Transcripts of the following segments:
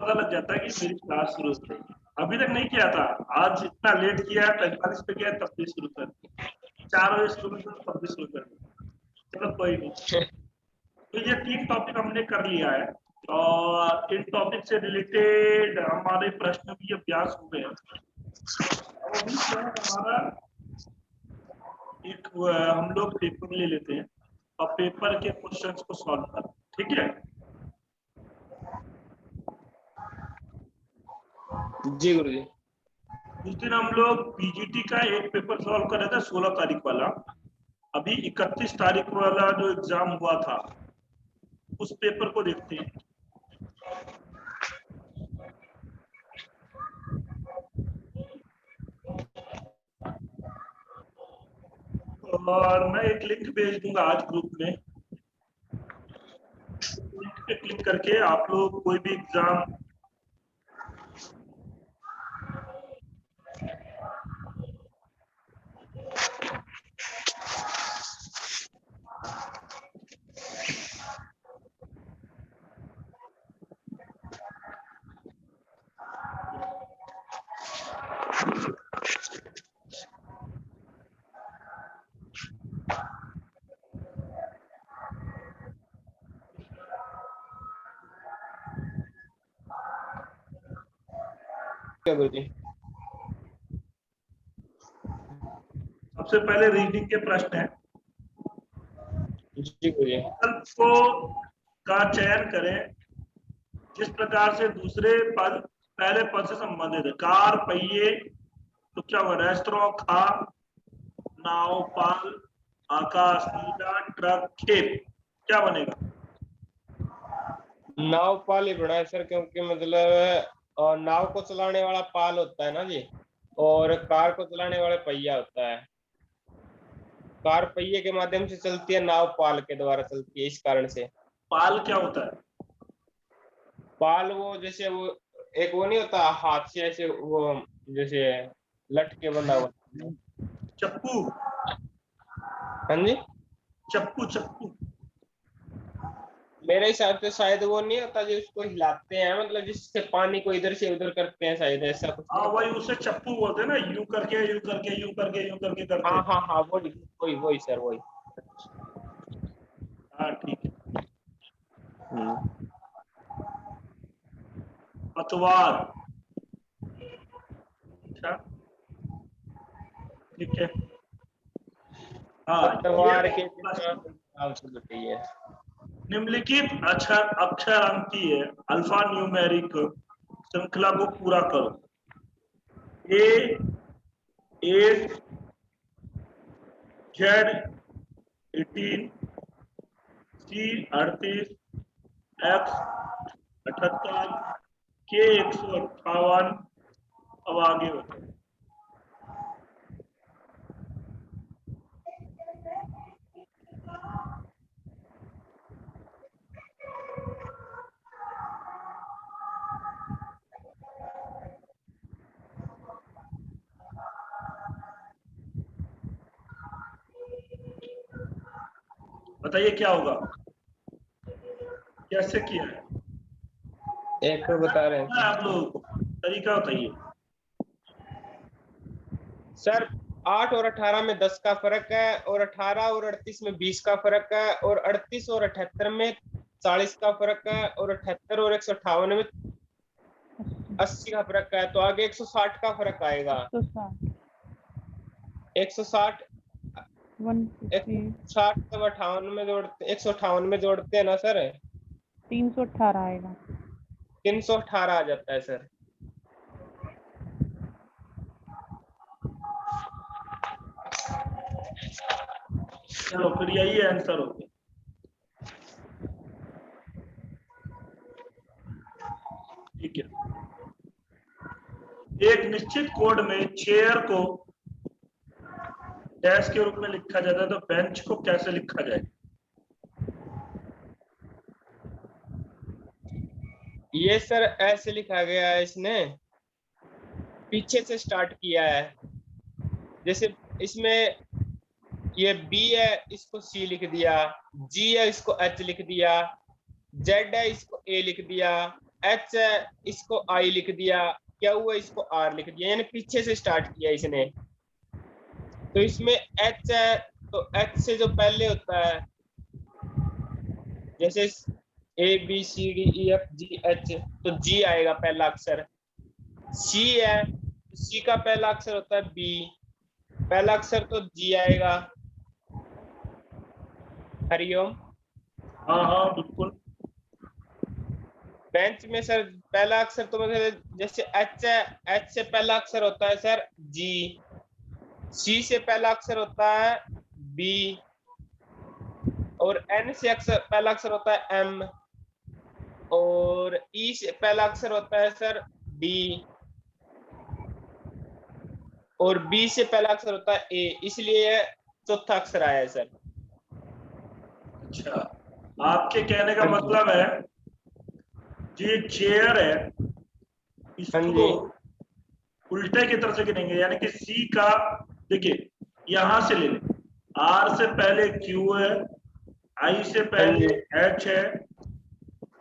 पता लग जाता है कि मेरी क्लास शुरू हो गई। अभी तक नहीं किया था, आज इतना लेट किया है, 45 पे किया तब भी शुरू कर दिया, 4 बजे शुरू कर तब भी शुरू कर दिया। चलो कोई नहीं। तो ये 3 टॉपिक हमने कर लिया है और इन टॉपिक से रिलेटेड हमारे प्रश्न भी अभ्यास हुए हैं। अब अभी क्या है हमारा एक हम लोग पेपर ले लेते हैं और पेपर के क्वेश्चंस को सॉल्व करते हैं, ठीक है? जी गुरुजी। उस दिन हम लोग पीजीटी का एक पेपर सॉल्व कर रहे थे 16 तारीख वाला। अभी 31 तारीख वाला जो एग्जाम हुआ था उस पेपर को देखते हैं। और मैं एक लिंक भेज दूंगा आज ग्रुप में, लिंक पे क्लिक करके आप लोग कोई भी एग्जाम क्या गुरुजी? सबसे पहले रीडिंग के प्रश्न है। जी गुरुजी। विकल्प को का चयन करें जिस प्रकार से दूसरे पद पहले पद से संबंधित है। कार, पहिए, तो क्या हुआ? रेस्टोरेंट, खा, नाव, पाल, आकाश, नीला, ट्रक, खेत, क्या बनेगा? नाव पाल ही बना है सर, क्योंकि मतलब नाव को चलाने वाला पाल होता है ना जी, और कार को चलाने वाला पहिया होता है। कार पहिए के माध्यम से चलती है, नाव पाल के द्वारा चलती है, इस कारण से। पाल क्या होता है? पाल वो जैसे वो एक वो नहीं होता हाथ से ऐसे वो जैसे लटके बंधा हुआ। चप्पू, हाँ जी। चप्पू, चप्पू। मेरे हिसाब से शायद वो नहीं होता जो उसको हिलाते हैं, मतलब जिससे पानी को इधर से उधर करते हैं, शायद ऐसा कुछ हाँ नहीं वही, होता। उसे चप्पू बोलते हैं ना, यूं करके यूं करके यूं करके यूं करके करते हाँ हैं। हाँ हाँ, वही वही वही सर, वही। हाँ ठीक है। हम्म। पतवार, अच्छा ठीक है। हाँ ये पतवार के प्रश्न नाम से बताइए। निम्नलिखित अक्षर अक्षर अंकीय अल्फा न्यूमेरिक श्रृंखला को पूरा करो। ए 8, जेड 18, सी 38, एक्स 78, के 158। अब आगे बताओ। बताइए क्या होगा, कैसे किया है? एक तो बता रहे हैं आप लोग तरीका बताइए। सर। 8 और 18 में 10 का फर्क है, और 18 और 38 में 20 का फर्क है, और 38 और 78 में 40 का फर्क है, और 78 और 158 में 80 का फर्क है, तो आगे 160 का फर्क आएगा। 160 160 तब 58 में जोड़ते, 158 में जोड़ते हैं ना सर, 318 आएगा। 318 आ जाता है सर। चलो फिर यही आंसर हो गया। ठीक है। एक निश्चित कोड में चेयर को डैश के रूप में लिखा जाता है, तो बेंच को कैसे लिखा जाए? ये सर ऐसे लिखा गया है, इसने पीछे से स्टार्ट किया है। जैसे इसमें ये बी है, इसको सी लिख दिया, जी है इसको एच लिख दिया, जेड है इसको ए लिख दिया, एच है इसको आई लिख दिया, क्या हुआ इसको आर लिख दिया, यानी पीछे से स्टार्ट किया इसने। तो इसमें एच है तो एच से जो पहले होता है, जैसे A B C D E F G H, तो जी आएगा पहला अक्षर। सी है तो सी का पहला अक्षर होता है बी, पहला अक्षर तो जी आएगा। हरिओम। हाँ हाँ बिल्कुल। बेंच में सर पहला अक्षर तो मतलब जैसे एच है, एच से पहला अक्षर होता है सर जी, सी से पहला अक्षर होता है बी, और एन से अक्षर पहला अक्षर होता है एम, और ई से पहला अक्षर होता है सर डी, और बी से पहला अक्षर होता है ए, इसलिए चौथा अक्षर आया है सर। अच्छा, आपके कहने का हाँ जी। मतलब है ये चेयर है, हाँ इसको जी। उल्टे की तरफ से गिनेंगे, यानी कि सी का, देखिए यहां से ले लें, आर से पहले क्यू है, आई से हाँ पहले जी। एच है,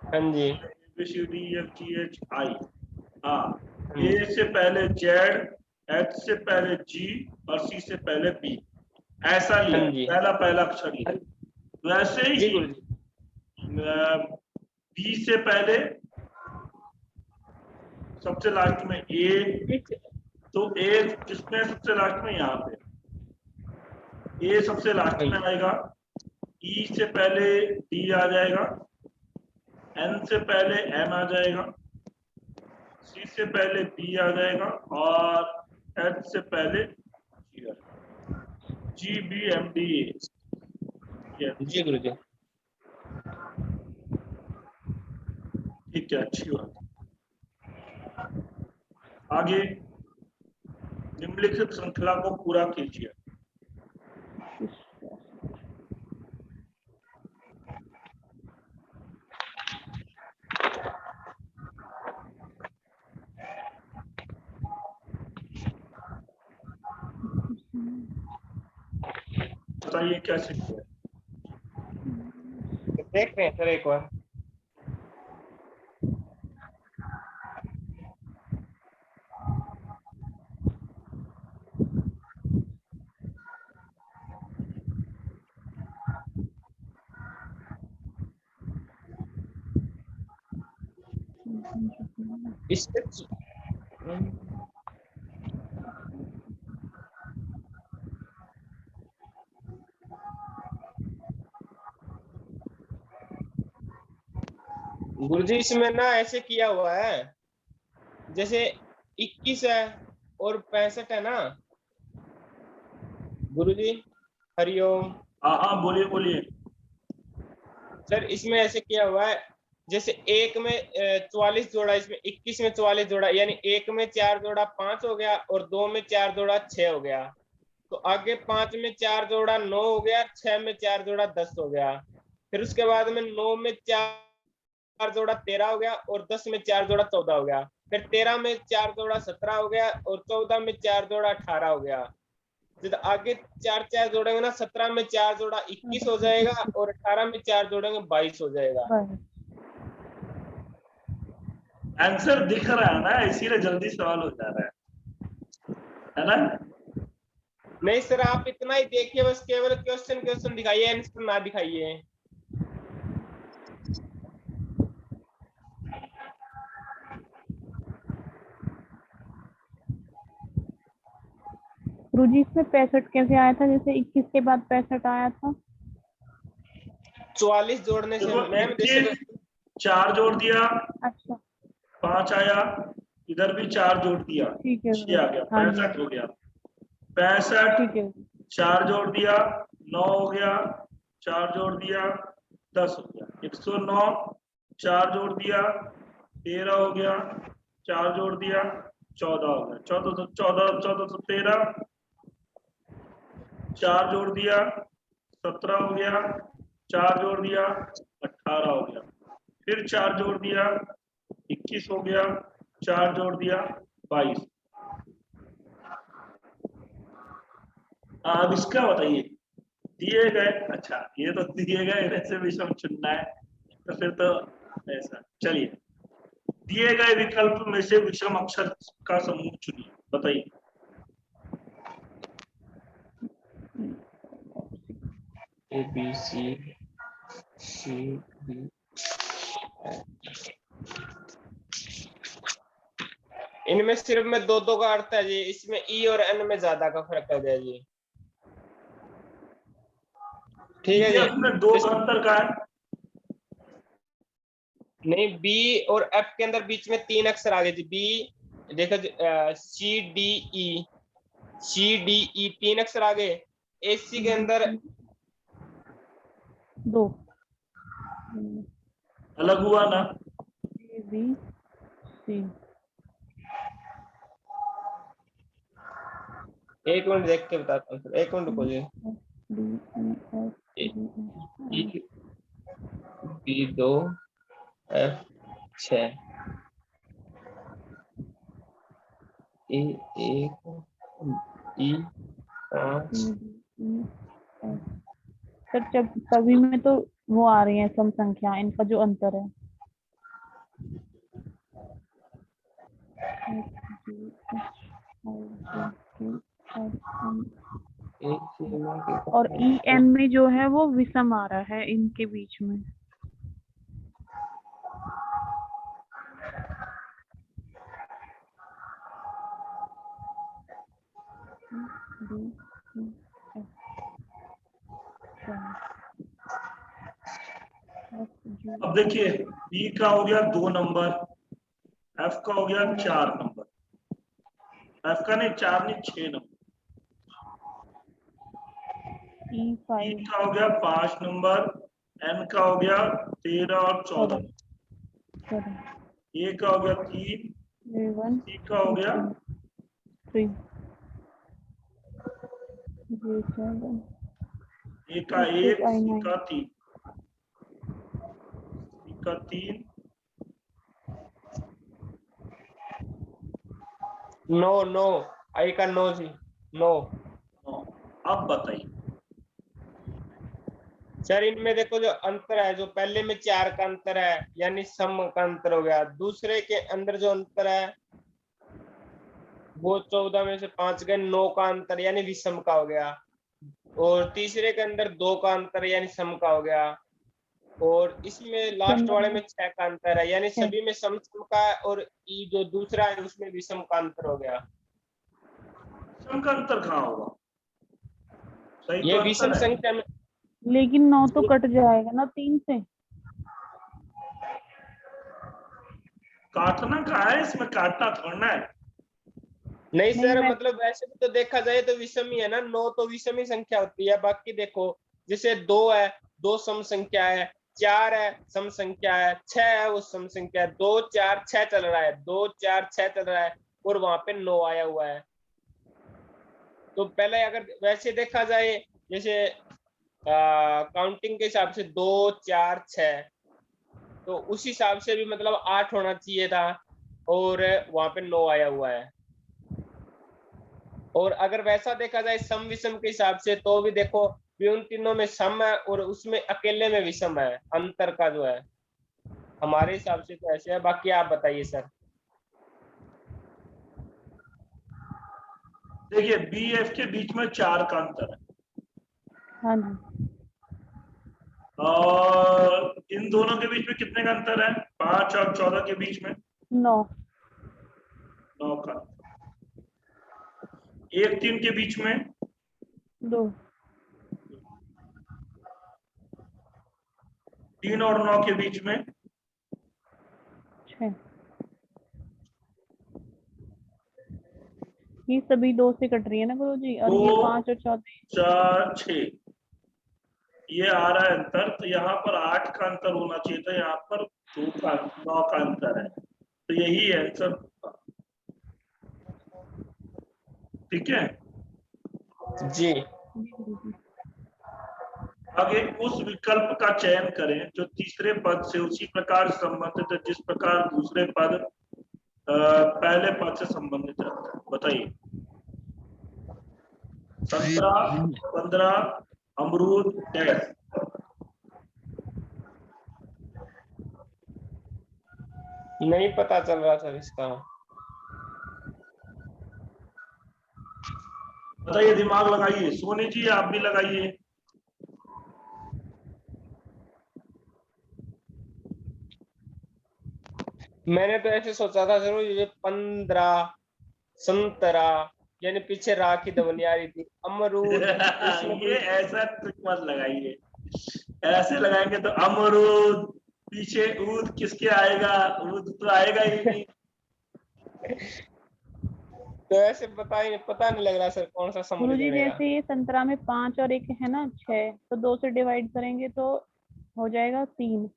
हाँ जी। B C D F G H I, हाँ, हाँ ए जी। से पहले जेड, एच से पहले जी और सी से पहले बी, ऐसा लिया, हाँ जी। पहला पहला अक्षर लिया। वैसे जी ही गुरु जी। बी से पहले सबसे लास्ट में ए, तो ए किसमें सबसे लास्ट में, यहाँ पे ए सबसे लास्ट में आएगा, ई से पहले डी आ जाएगा, एन से पहले एम आ जाएगा, सी से पहले बी आ जाएगा, और एच से पहले जी आ जाएगा। G B M D A. जी गुरु जी। ठीक है, अच्छी बात। आगे निम्नलिखित श्रृंखला को पूरा कीजिए। बताइए कैसे किया। देख रहे हैं सर एक बार। इसके गुरुजी इसमें ना ऐसे किया हुआ है, जैसे 21 है और 65 है ना गुरुजी। हरिओम। हाँ हाँ बोलिए बोलिए। सर इसमें ऐसे किया हुआ है, जैसे एक में 44 जोड़ा, इसमें 21 में 44 जोड़ा, यानी एक में 4 जोड़ा 5 हो गया, और 2 में 4 जोड़ा 6 हो गया। तो आगे 5 में 4 जोड़ा 9 हो गया, 6 में 4 जोड़ा 10 हो गया, फिर उसके बाद में 9 में 4 जोड़ा 13 हो गया, और 10 में 4 जोड़ा 14 हो गया, फिर 13 में 4 जोड़ा 17 हो गया, और 14 में 4 जोड़ा 18 हो गया। जब आगे 4 4 जोड़ेंगे ना, 17 में 4 जोड़ा 21 हो जाएगा, और 18 में 4 जोड़ेंगे 22 हो जाएगा। आंसर दिख रहा है ना, इसीलिए जल्दी सवाल हो जा रहा है ना। नहीं सर, आप इतना ही देखिए, बस केवल क्वेश्चन क्वेश्चन दिखाइए, आंसर ना दिखाइए। गुरुजी इसमें 65 कैसे आया था, जैसे 21 के बाद 65 आया था? 44 जोड़ने से देखो मैम, जैसे 21 4 जोड़ दिया, अच्छा 5 आया, इधर भी 4 जोड़ दिया, ठीक है 6 आ गया, हाँ जी 65 हो गया। 65 ठीक है 4 जोड़ दिया 9 हो गया, 4 जोड़ दिया 10 हो गया, 109 4 जोड़ दिया 13 हो गया, 4 जोड़ दिया 14 हो गया, 14 तो 13, 4 जोड़ दिया 17 हो गया, 4 जोड़ दिया 18 हो गया, फिर 4 जोड़ दिया 21 हो गया, 4 जोड़ दिया 22। अब इसका बताइए, दिए गए, अच्छा ये तो दिए गए इधर से भी सब चुनना है, तो फिर तो ऐसा चलिए दिए गए विकल्प में से विषम अक्षर का समूह चुनिए। बताइए। A B C C D. इनमें सिर्फ में दो दो का अर्थ है जी, इसमें ई और एन में ज्यादा का फर्क है जी। ठीक है जी। में दो का अंतर का है? नहीं, बी और एफ के अंदर बीच में तीन अक्षर आ गए जी। बी देखो, सी डी ई तीन अक्षर आ गए। एसी के अंदर दो अलग हुआ ना? A B C. एक मिनट देख के बताता हूँ, एक मिनट रुको जी। B 2 F 6 A 1 E 5। Sir जब सभी में तो वो आ रही है सम संख्या, इनका जो अंतर है और ई एन में जो है वो विषम आ रहा है इनके बीच में। अब देखिए, बी का हो गया 2 नंबर, एफ का हो गया 4 नंबर, एफ का नहीं 4 नहीं 6 नंबर, ई का हो गया 5 नंबर, एन का हो गया 13 और 14, ए का हो गया 3, सी का हो गया 3, ए का 1, सी का 3, सी का 3। नो आई का नो जी, नो। अब बताइए सर, इनमें देखो जो अंतर है, जो पहले में 4 का अंतर है यानी सम का अंतर हो गया। दूसरे के अंदर जो अंतर है वो 14 में से 5 गए, 9 का अंतर यानी विषम का हो गया। और तीसरे के अंदर 2 का अंतर यानी सम का हो गया। और इसमें लास्ट वाले में 6 का अंतर है यानी सभी में सम का है। और ई जो दूसरा है उसमें विषम का अंतर हो गया। विषम का अंतर कहाँ होगा? सही ये तो विषम अंतर है। संख्या में, लेकिन 9 तो कट जाएगा ना 3 से। काटना कहाँ है इसमें? काटना थोड़ा है। नहीं सर, मतलब वैसे भी तो देखा जाए तो विषम ही है ना। 9 तो विषम ही संख्या होती है। बाकी देखो, जैसे 2 है, 2 सम संख्या है, 4 है सम संख्या है, 6 है वो सम संख्या है। 2 4 6 चल रहा है, 2 4 6 चल रहा है और वहां पे 9 आया हुआ है। तो पहले अगर वैसे देखा जाए, जैसे काउंटिंग के हिसाब से 2 4 6, तो उस हिसाब से भी मतलब 8 होना चाहिए था और वहां पे 9 आया हुआ है। और अगर वैसा देखा जाए सम विषम के हिसाब से, तो भी देखो भी उन तीनों में सम है और उसमें अकेले में विषम है। अंतर का जो है हमारे हिसाब से तो ऐसे है। बाकी आप बताइए सर। देखिए, बी एफ के बीच में 4 का अंतर है। हाँ जी। और इन दोनों के बीच में कितने का अंतर है? 5 और 14 के बीच में 9 का। 1 3 के बीच में 2, 3 और 9 के बीच में 6। ये सभी 2 से कट रही है ना गुरु जी, और ये 5 और 14 4 6 ये आ रहा है अंतर। तो यहाँ पर 8 का अंतर होना चाहिए था, यहाँ पर 2 का 9 का अंतर है। तो यही है आंसर। ठीक है जी। आगे उस विकल्प का चयन करें जो तीसरे पद से उसी प्रकार संबंधित है जिस प्रकार दूसरे पद पहले पद से संबंधित है। बताइए। 17 15 अमरूद डैश। नहीं पता चल रहा सर इसका। बताइए, दिमाग लगाइए। सोनी जी आप भी लगाइए। मैंने तो ऐसे सोचा था जरूर ये 15 संतरा, यानी पीछे रा की ध्वनि आ रही थी, अमरूद इसमें ये कोई। ऐसा ट्रिक मत लगाइए। ऐसे लगाएंगे तो अमरूद, पीछे ऊद किसके आएगा? ऊद तो आएगा ही नहीं। तो ऐसे पता नहीं लग रहा सर कौन सा समरी गुरुजी बनेगा। जैसे ये संतरा में 5 और 1 है ना 6, तो 2 से डिवाइड करेंगे तो हो जाएगा 3।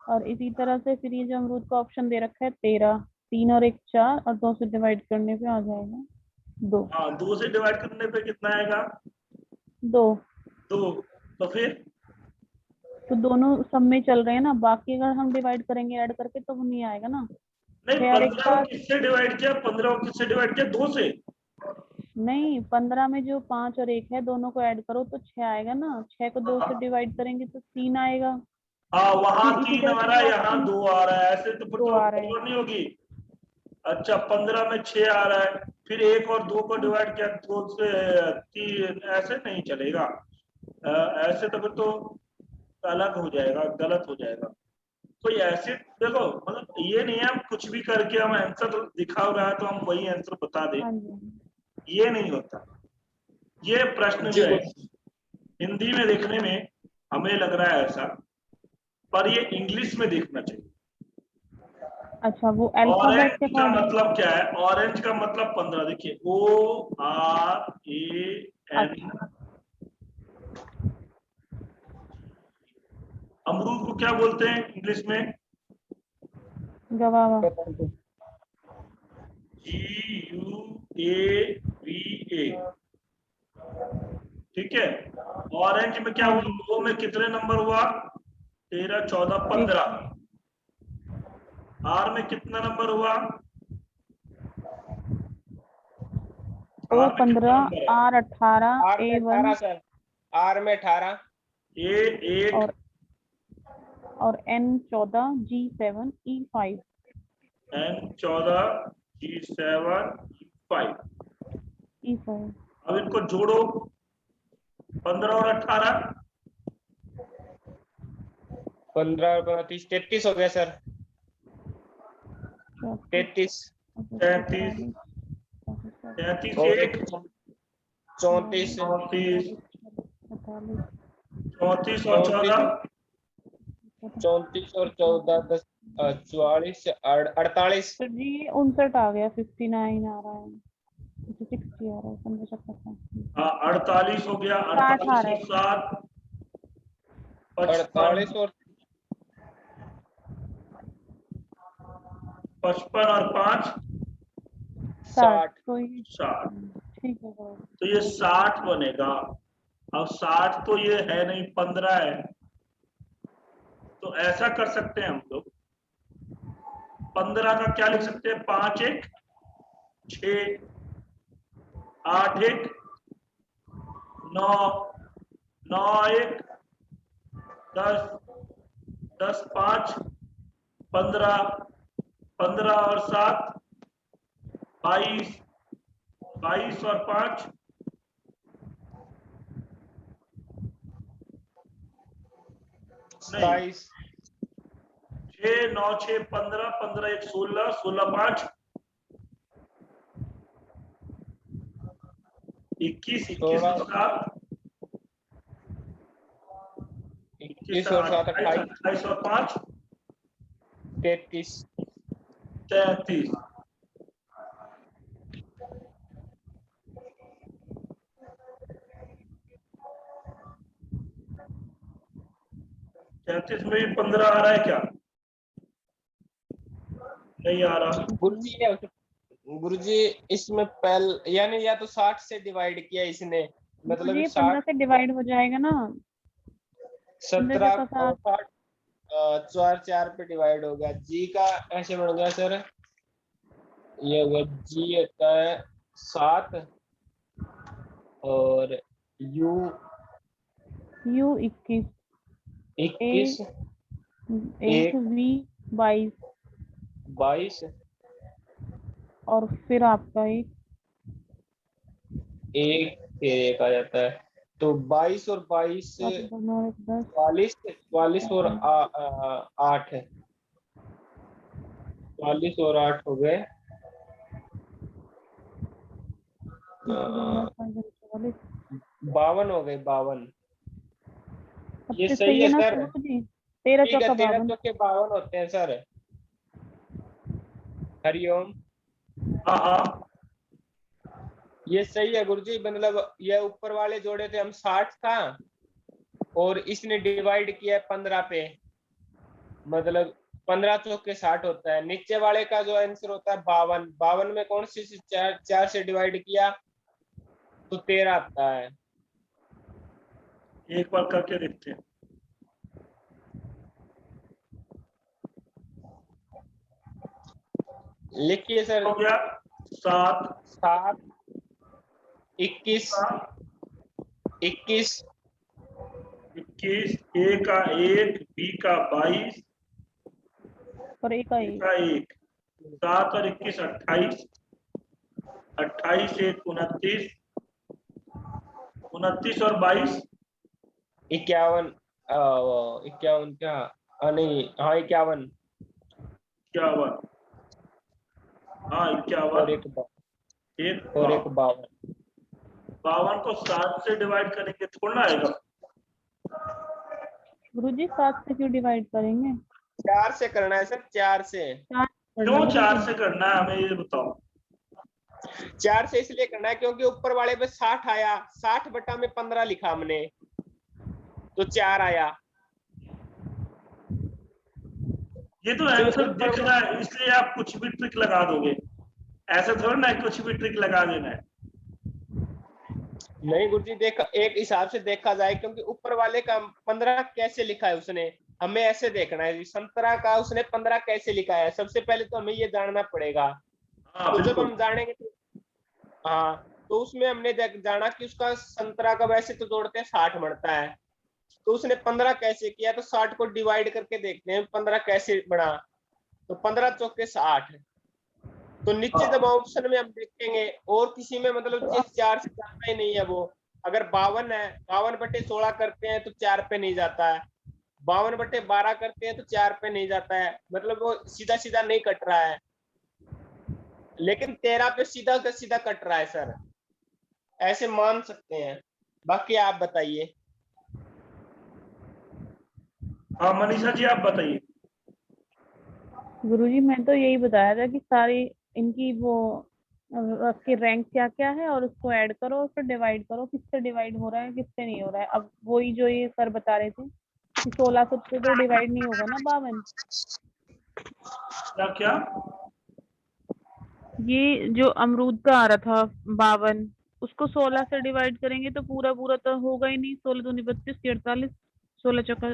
और इसी तरह से फिर ये जो अमरूद का ऑप्शन दे रखा है 13, 3 और 1 4, और 2 से डिवाइड करने पे आ जाएगा 2। हाँ, 2 से डिवाइड करने पे कितना आएगा? 2। 2। तो फिर तो दोनों सब में चल रहे हैं ना, बाकी अगर हम डिवाइड करेंगे ऐड करके तो वो नहीं आएगा ना। नहीं, 6 और 1 15 को का किससे डिवाइड किया? 15 को किससे डिवाइड किया? 2 से। नहीं, 15 में जो 5 और 1 है दोनों को ऐड करो तो 6 आएगा ना। 6 को 2 से हाँ डिवाइड करेंगे तो 3 आएगा। हाँ, वहां फिर इसी 3 तरह आ से रहा जो है, यहाँ ऑप्शन 2 आ रहा है, ऐसे तो फिर 2 तो आ रहे हैं। गड़बड़ नहीं होगी। अच्छा, 15 में 6 आ रहा है, फिर 1 और 2 को डिवाइड किया 2 से 3, ऐसे नहीं चलेगा। ऐसे तो फिर तो अलग हो जाएगा, गलत हो जाएगा। कोई ऐसे देखो, मतलब ये नहीं है हम कुछ भी करके हम आंसर दिखा हुआ है तो हम वही आंसर बता दें, हाँ जी। ये नहीं होता। ये प्रश्न जी जो है हिंदी में देखने में हमें लग रहा है ऐसा, पर ये इंग्लिश में देखना चाहिए। अच्छा, वो अल्फाबेट के ऑरेंज का अकॉर्डिंग। मतलब क्या है? ऑरेंज का मतलब 15, देखिए ORAN। अच्छा, अमरूद को क्या बोलते हैं इंग्लिश में? गवावा। GUAVA। ठीक है। ऑरेंज में क्या हाँ हुआ? जी। 2 में कितने नंबर हुआ? 13 14 एक 15। आर में कितना नंबर हुआ? ओ आर में कितना 15, नंबर है? R 18, आर में A1 18 सर, आर में 18, A8, और N 14, G7, E5। N 14, G7, E5। E5। अब इनको जोड़ो, 15 और 18। 15 और 30, 33 हो गया सर। 33 33, 33 और एक, 34, 34, 48, 34 और 34, 14, 34 और 14 10 44 48। तो जी 59 आ गया, 59 आ रहा है, 60 आ रहा है, 15 17। 48 हो गया, 60 आ 48 रहा और है। 7, 55, 48 और 55 और 5, 60, 60। तो ये 60। ठीक है सर। तो ये 60 बनेगा। अब 60 तो ये है नहीं, 15 है। तो ऐसा कर सकते हैं हम लोग, 15 का क्या लिख सकते हैं? 5 1 6, 8 1 9, 9 1 10, 10 5, 15, 15 और 7, 22, 22 और 5, नहीं, 27, 6 9 6 15, 15 1 16, 16 5, 21, 21 और 16, 7, 21 21 और 7 28, 28, 28 और 5, 33। 33। तैतीस में भी 15 आ रहा है क्या? नहीं आ रहा। गुरुजी गुरुजी इसमें यानी या तो 60 से डिवाइड किया इसने, मतलब ये 15 60, से डिवाइड हो जाएगा ना। 15 से 17 और 60। 60 4 4 पे डिवाइड हो गया। जी का ऐसे बन गया सर, ये हो गया जी होता है 7 और यू U 21, A 21, 1, एक V 22, 22 और फिर आपका एक फिर एक आ जाता है, तो 22 और 22 दोनों 10 44, 44 और 8 है, 44 और 8 हो गए 52 हो गए 52। ये 25 सही सही है है ना सर। स्वरूप जी? 13 ठीक है, चौका 13 52। चौके 52 होते हैं सर। हरिओम। हाँ हाँ, ये सही है गुरुजी, मतलब ये ऊपर वाले जोड़े थे हम 60 था, और इसने डिवाइड किया है 15 पे, मतलब 15 चौके 60 होता है। नीचे वाले का जो आंसर होता है 52, 52 में कौन सी चार से डिवाइड किया तो 13 आता है। एक बार करके देखते हैं। लिखिए सर। हो गया 7 7, 21, का 21, 21, ए का 1, बी का 22, और एक का सी 1। का 1, 7 और 21 28, 28 1 29, 29 और 22 51, 51 क्या, नहीं हाँ 51, 51, हाँ और 51, एक एक और एक 52। 52 को 7 से डिवाइड करेंगे थोड़ा ना आएगा। गुरुजी 7 से क्यों डिवाइड करेंगे? 4 से करना है सर, 4 से। 4 करना क्यों है 4 गुरुजी। से करना है हमें ये बताओ। 4 से इसलिए करना है क्योंकि ऊपर वाले पे 60 आया, 60 बटा में 15 लिखा हमने, तो 4 आया। ये तो जो आंसर ऊपर दिख रहा है इसलिए आप कुछ भी ट्रिक लगा दोगे, ऐसे थोड़ा ना कुछ भी ट्रिक लगा देना है। नहीं गुरुजी, देखा एक हिसाब से देखा जाए, क्योंकि ऊपर वाले का 15 कैसे लिखा है उसने, हमें ऐसे देखना है संतरा का उसने 15 कैसे लिखा है, सबसे पहले तो हमें ये जानना पड़ेगा। हाँ तो जब बिल्कुल। हम जानेंगे तो हाँ, तो उसमें हमने जाना कि उसका संतरा का वैसे तो जोड़ते हैं 60 बनता है, तो उसने 15 कैसे किया, तो 60 को डिवाइड करके देखते हैं 15 कैसे बना, तो 15 चौके 60। तो नीचे जब हाँ ऑप्शन में हम देखेंगे और किसी में मतलब तो आप जिस 4 से जाता ही नहीं है वो, अगर 52 है 52/16 करते हैं तो 4 पे नहीं जाता है, 52/12 करते हैं तो 4 पे नहीं जाता है, मतलब वो सीधा सीधा नहीं कट रहा है, लेकिन 13 पे सीधा का सीधा कट रहा है सर, ऐसे मान सकते हैं। बाकी आप बताइए। हाँ, मनीषा जी आप बताइए। गुरुजी मैं तो यही बताया था कि सारी इनकी वो आपकी रैंक क्या क्या है और उसको ऐड करो और फिर डिवाइड करो, किससे डिवाइड हो रहा है किससे नहीं हो रहा है। अब वही जो ये सर बता रहे थे कि 1600 से तो डिवाइड नहीं होगा ना 52। क्या क्या? ये जो अमरूद का आ रहा था 52, उसको 16 से डिवाइड करेंगे तो पूरा पूरा तो होगा ही नहीं। 16 दूनी 32, 48, 16 चौका,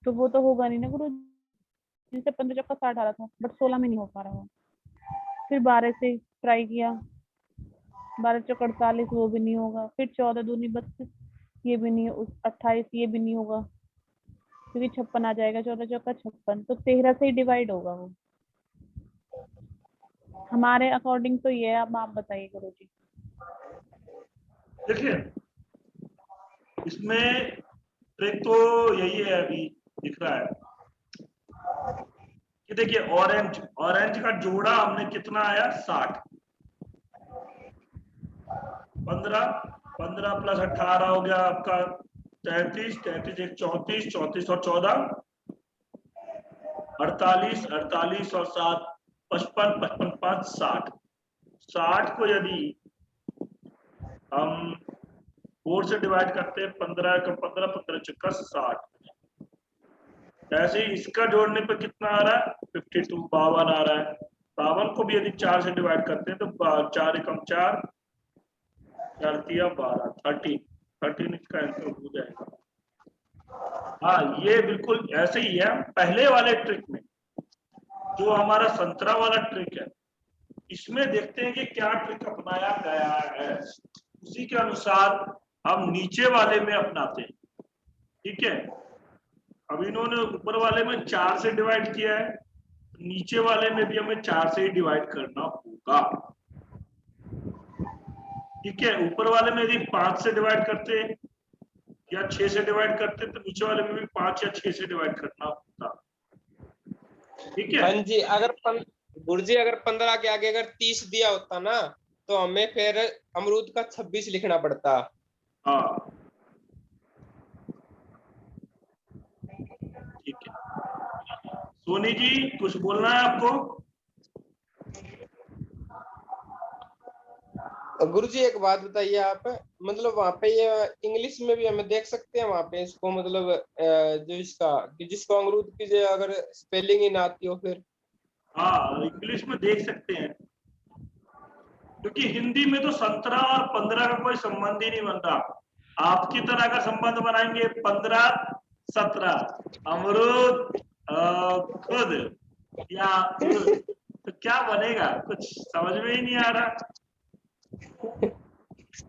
तो वो तो होगा नहीं ना गुरु। जिनसे 15 चौका 60 आ रहा था बट 16 में नहीं हो पा रहा वो। फिर 12 से ट्राई किया, 12 चौक 48, वो भी नहीं होगा। फिर 14 दूनी 32, ये भी नहीं, 28 ये भी नहीं होगा क्योंकि 56 आ जाएगा, 14 चौका 56, तो 13 से ही डिवाइड होगा वो हमारे अकॉर्डिंग। तो ये है, अब आप बताइए गुरु जी। देखिए इसमें ट्रिक तो यही है, अभी दिख रहा है कि देखिए ऑरेंज ऑरेंज का जोड़ा हमने कितना आया 60, 15, 15 प्लस 18 हो गया आपका 33, 33 एक 34, 34 और 14 48, 48 और 7 55, 55 5 60, 60 को यदि हम 4 से डिवाइड करते हैं 15 का 15, 15 चक्का 60, ऐसे ही इसका जोड़ने पर कितना आ रहा है 52, 52 आ रहा है। 52 को भी यदि 4 से डिवाइड करते हैं तो 4 एकम 4, 4 तिया 12, 13, 13 इसका आंसर हो जाएगा। हाँ ये बिल्कुल ऐसे ही है। पहले वाले ट्रिक में जो हमारा संतरा वाला ट्रिक है, इसमें देखते हैं कि क्या ट्रिक अपनाया गया है, उसी के अनुसार हम नीचे वाले में अपनाते हैं। ठीक है, अब इन्होंने ऊपर वाले में 4 से डिवाइड किया है नीचे वाले में भी हमें 4 से ही डिवाइड करना होगा। ठीक है, ऊपर वाले में यदि 5 से डिवाइड करते या 6 से डिवाइड करते तो नीचे वाले में भी 5 या 6 से डिवाइड करना होता। ठीक है, हाँ जी, अगर गुरुजी अगर 15 के आगे अगर 30 दिया होता ना तो हमें फिर अमरूद का 26 लिखना पड़ता। हाँ ठीक है। सोनी जी कुछ बोलना है आपको? गुरुजी एक बात बताइए आप, मतलब वहाँ पे ये इंग्लिश में भी हमें देख सकते हैं वहाँ पे इसको, मतलब जो इसका कि जिसको अमरूद की जो अगर स्पेलिंग ही ना आती हो फिर? हाँ इंग्लिश में देख सकते हैं, क्योंकि हिंदी में तो 17 और 15 का कोई संबंध ही नहीं बनता। आपकी तरह का संबंध बनाएंगे 15 17 अमरूद खुद या उद, तो क्या बनेगा? कुछ समझ में ही नहीं आ रहा।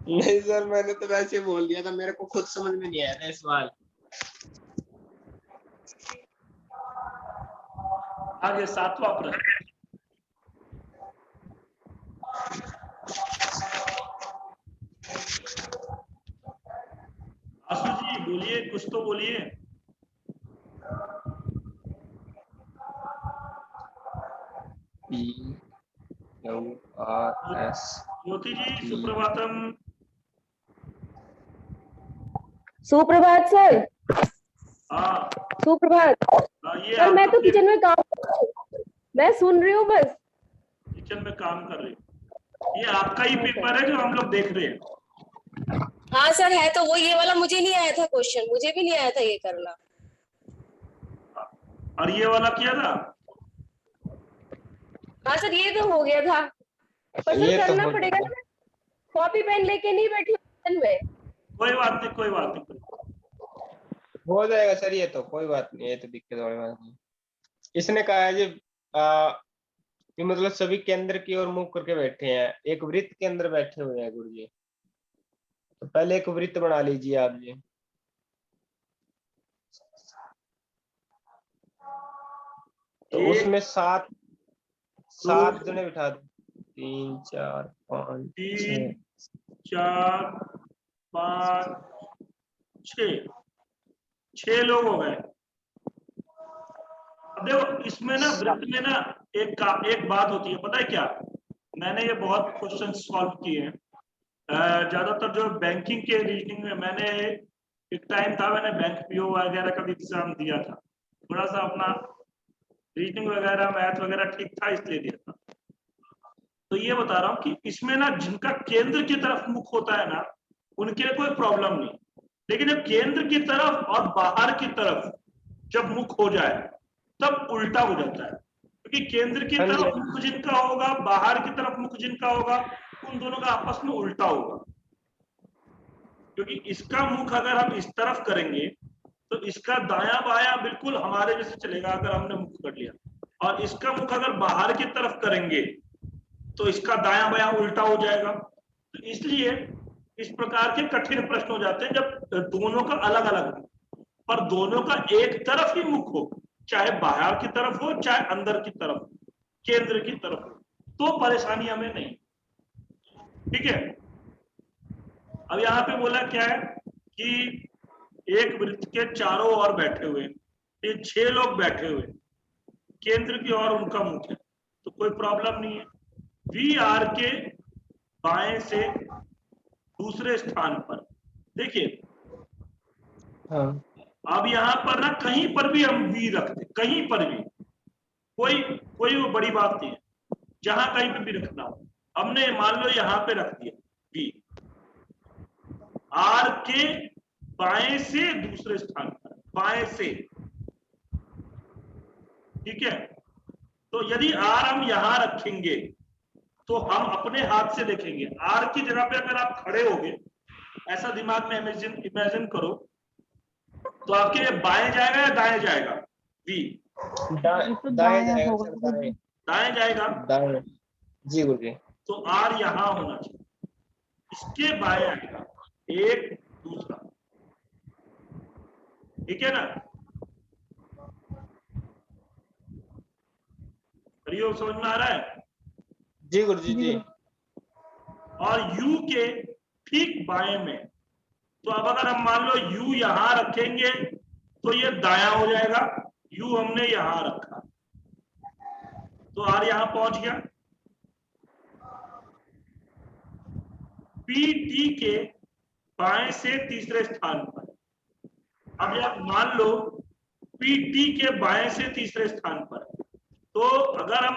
नहीं सर, मैंने तो वैसे ही बोल दिया था, मेरे को खुद समझ में नहीं आया था सवाल। आगे 7वां प्रश्न। आशु जी बोलिए, कुछ तो बोलिए। PQRS ज्योति जी सुप्रभातम। सुप्रभात सर। हाँ सुप्रभात ये सर। मैं आपका तो किचन में काम कर रही हूँ, मैं सुन रही हूँ बस। किचन में काम कर रहे हो, ये आपका ही पेपर है जो हम लोग देख रहे हैं। हाँ सर है तो वो, ये वाला मुझे नहीं आया था क्वेश्चन, मुझे भी नहीं आया था ये करना। और ये वाला किया था? हाँ सर ये तो हो गया था, पर सर ये तो करना हो पड़ेगा ना, कॉपी पेन लेके नहीं बैठी हूँ किचन में। कोई बात नहीं, कोई बात नहीं। हो जाएगा सर, ये तो कोई बात नहीं, ये तो दिक्कत वाली बात नहीं। इसने कहा है जी आ, कि मतलब सभी केंद्र की ओर मुख करके बैठे हैं, एक वृत्त के अंदर बैठे हुए हैं गुरु जी। तो पहले एक वृत्त बना लीजिए आप जी। तो उसमें 7 जने बिठा दो, 3 4 5 3 6। 4 5 6 लोग हो गए। अब देखो इसमें ना वृत्त में ना एक बात होती है, पता है क्या? मैंने ये बहुत क्वेश्चन सॉल्व किए हैं, ज्यादातर जो बैंकिंग के रीजनिंग में। मैंने एक टाइम था, मैंने बैंक पीओ वगैरह का भी एग्जाम दिया था, थोड़ा सा अपना रीजनिंग वगैरह मैथ वगैरह ठीक था इसलिए दिया था। तो ये बता रहा हूँ कि इसमें ना जिनका केंद्र की तरफ मुख होता है ना, उनके लिए कोई प्रॉब्लम नहीं, लेकिन जब केंद्र की तरफ और बाहर की तरफ जब मुख हो जाए तब उल्टा हो जाता है, क्योंकि केंद्र की हाँ जी, तरफ मुख जिनका होगा, बाहर की तरफ मुख जिनका होगा, उन दोनों का आपस में उल्टा होगा। क्योंकि इसका मुख अगर हम इस तरफ करेंगे तो इसका दायां बायां बिल्कुल हमारे जैसे चलेगा अगर हमने मुख कर लिया, और इसका मुख अगर बाहर की तरफ करेंगे तो इसका दायां बायां उल्टा हो जाएगा। तो इसलिए इस प्रकार के कठिन प्रश्न हो जाते हैं जब दोनों का अलग अलग हो, पर दोनों का एक तरफ ही मुख हो, चाहे बाहर की तरफ हो चाहे अंदर की तरफ, केंद्र की तरफ हो, तो परेशानी हमें नहीं। ठीक है, अब यहाँ पे बोला क्या है कि एक वृत्त के चारों ओर बैठे हुए, ये 6 लोग बैठे हुए, केंद्र की ओर उनका मुख है, तो कोई प्रॉब्लम नहीं है। वी आर के बाएं से दूसरे स्थान पर देखिए, हाँ अब यहाँ पर ना कहीं पर भी हम वी रखते, कहीं पर भी कोई कोई वो बड़ी बात नहीं है, जहां कहीं पे भी रखना हो। हमने मान लो यहाँ पे रख दिया वी, आर के बाएं से दूसरे स्थान पर, बाएं से। ठीक है, तो यदि आर हम यहां रखेंगे तो हम अपने हाथ से देखेंगे, आर की जगह पे अगर आप खड़े होगे, ऐसा दिमाग में इमेजिन करो, तो आपके ये बाएं जाएगा या दाएं जाएगा? वी दाएं तो दाएं दायां जाएगा होगा सर, गुरुजी। दाएं जाएगा, दाएं जी गुरु जी। तो आर यहां होना चाहिए, इसके बाएं आएगा एक दूसरा। ठीक है ना? हरिओम समझ में आ रहा है? जी गुरुजी जी। और u के ठीक बाएं में, तो अब अगर हम मान लो u यहां रखेंगे तो ये दायां हो जाएगा, u हमने यहां रखा तो r यहां पहुंच गया। p t के बाएं से तीसरे स्थान पर, अब आप मान लो p t के बाएं से तीसरे स्थान पर, तो अगर हम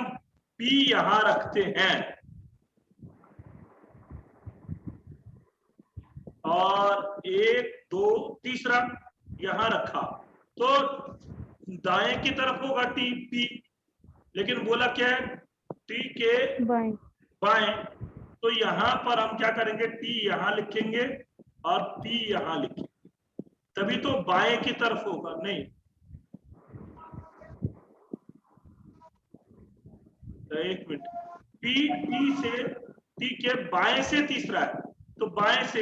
p यहां रखते हैं और 1 2 तीसरा यहां रखा तो दाएं की तरफ होगा टी पी, लेकिन बोला क्या है टी के बाएं। बाएं, तो यहां पर हम क्या करेंगे, टी यहां लिखेंगे और पी यहां लिखेंगे, तभी तो बाएं की तरफ होगा। नहीं, तो एक मिनट, पी टी से टी के बाएं से तीसरा है, तो बाएं से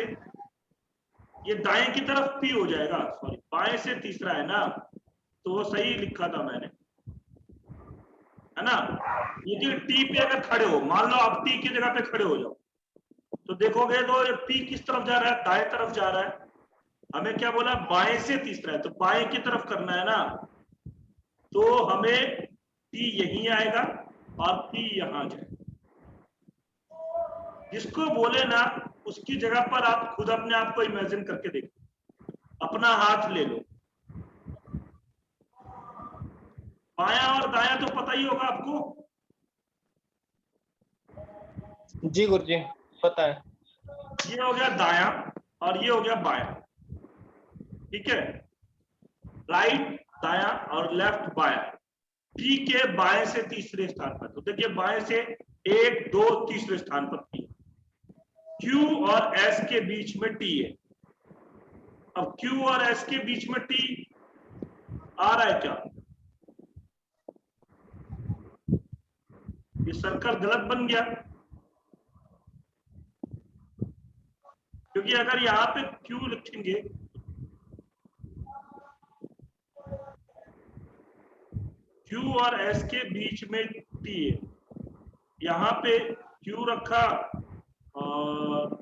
ये दाएं की तरफ पी हो जाएगा, सॉरी बाएं से तीसरा है ना, तो वो सही लिखा था मैंने, है ना। यदि टी पे अगर खड़े हो, मान लो आप टी की जगह पे खड़े हो जाओ, तो देखोगे तो ये पी किस तरफ जा रहा है, दाएं तरफ जा रहा है। हमें क्या बोला, बाएं से तीसरा है, तो बाएं की तरफ करना है ना, तो हमें पी यहीं आएगा और पी यहां जाएगा। जिसको बोले ना उसकी जगह पर आप खुद अपने आप को इमेजिन करके देखो, अपना हाथ ले लो, बायां और दायां तो पता ही होगा आपको। जी गुरुजी पता है। ये हो गया दायां और ये हो गया बायां, ठीक है। राइट दायां और लेफ्ट बायां, टी के बाएं से तीसरे स्थान पर, तो देखिए बाएं से 1 2 तीसरे स्थान पर टी, Q और S के बीच में T है। अब Q और S के बीच में T आ रहा है क्या, ये सर्कल गलत बन गया, क्योंकि अगर यहां पे Q लिखेंगे, Q और S के बीच में T है, यहां पे Q रखा और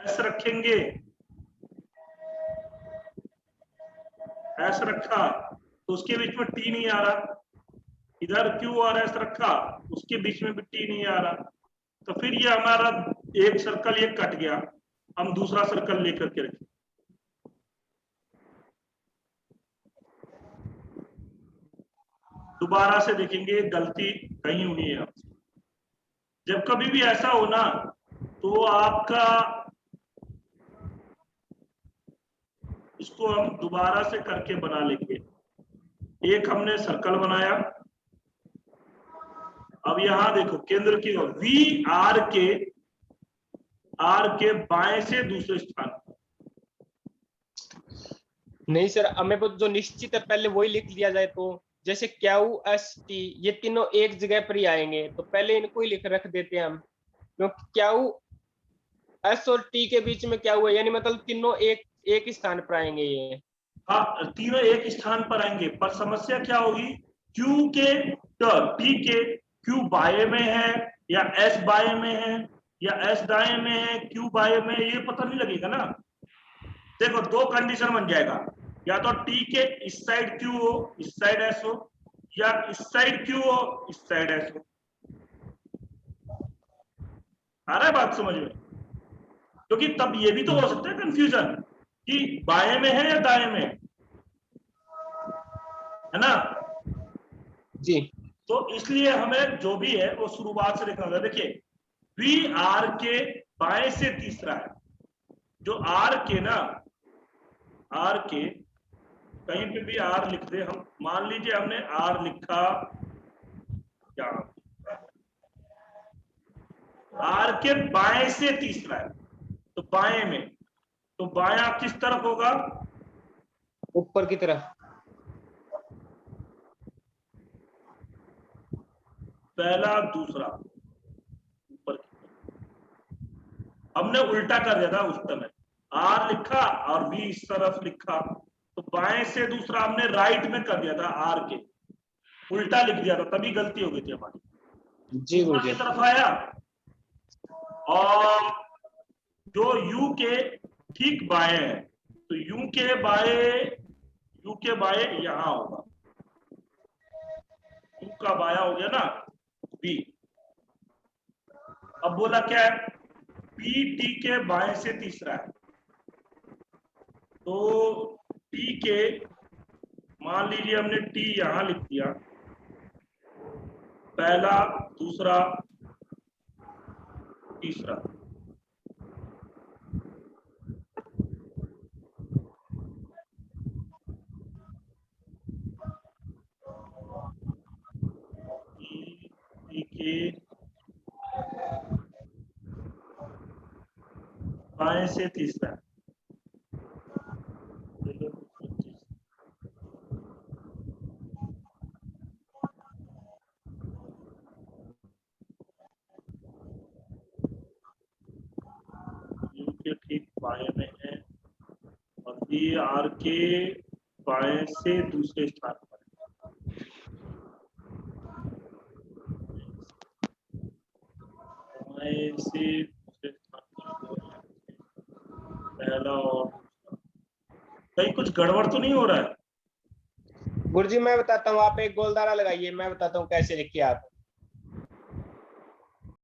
S रखेंगे, S रखा तो उसके बीच में T नहीं आ रहा, इधर Q और S रखा उसके बीच में भी T नहीं आ रहा, तो फिर ये हमारा एक सर्कल ये कट गया, हम दूसरा सर्कल लेकर के रखें। दोबारा से देखेंगे गलती कहीं हुई है आपसे। जब कभी भी ऐसा हो ना, तो आपका इसको हम दोबारा से करके बना लेंगे। एक हमने सर्कल बनाया, अब यहां देखो केंद्र की वी आर के बाएं से दूसरे स्थान पर। नहीं सर, हमें जो निश्चित है पहले वही लिख लिया जाए, तो जैसे क्यू एस टी ये तीनों एक जगह पर ही आएंगे, तो पहले इनको ही लिख रख देते हैं हम, क्योंकि क्यू एस और टी के बीच में क्या हुआ, यानी मतलब तीनों एक ही स्थान पर आएंगे ये। हाँ, तीनों एक स्थान पर आएंगे, पर समस्या क्या होगी, क्यू के टी के क्यू बाएं में है या एस बाएं में है या एस दाएं में है, क्यू बाएं में है, ये पता नहीं लगेगा ना। देखो दो कंडीशन बन जाएगा, या तो टी के इस साइड क्यू हो इस साइड एस हो, या इस साइड क्यू हो इस साइड एस हो। आ रहा है बात समझ में? क्योंकि तब ये भी तो हो सकता है कंफ्यूजन कि बाएं में है या दाएं में है ना। जी तो इसलिए हमें जो भी है वो शुरुआत से देखना होगा। देखिए वी आर के बाएं से तीसरा है, जो आर के ना, आर के कहीं पे भी आर लिख दे हम, मान लीजिए हमने आर लिखा क्या, आर के बाएं से तीसरा है, तो बाएं में, तो बायां किस तरफ होगा, ऊपर की तरफ। पहला दूसरा ऊपर की तरफ। हमने उल्टा कर दिया था उस समय, आर लिखा और वी इस तरफ लिखा, तो बाएं से दूसरा हमने राइट में कर दिया था, आर के उल्टा लिख दिया था, तभी गलती हो गई थी हमारी। जी ऊपर गुरुजी। की तरफ आया और जो यू के ठीक बाएं है, तो यू के बाएं यहां होगा, यू का बाया हो गया ना बी। अब बोला क्या है, पी टी के बाएं से तीसरा है, तो टी के मान लीजिए हमने टी यहां लिख दिया, पहला दूसरा तीसरा, टी के बाएं से तीसरा, यू के ठीक बाएं में है और बी आर के बाएं से दूसरे स्थान पर है। बाएं से दूसरे स्थान पर पहला और दूसरा, कहीं कुछ गड़बड़ तो नहीं हो रहा है? गुरुजी मैं बताता हूँ, आप एक गोलदारा लगाइए, मैं बताता हूँ कैसे लिखिए आप।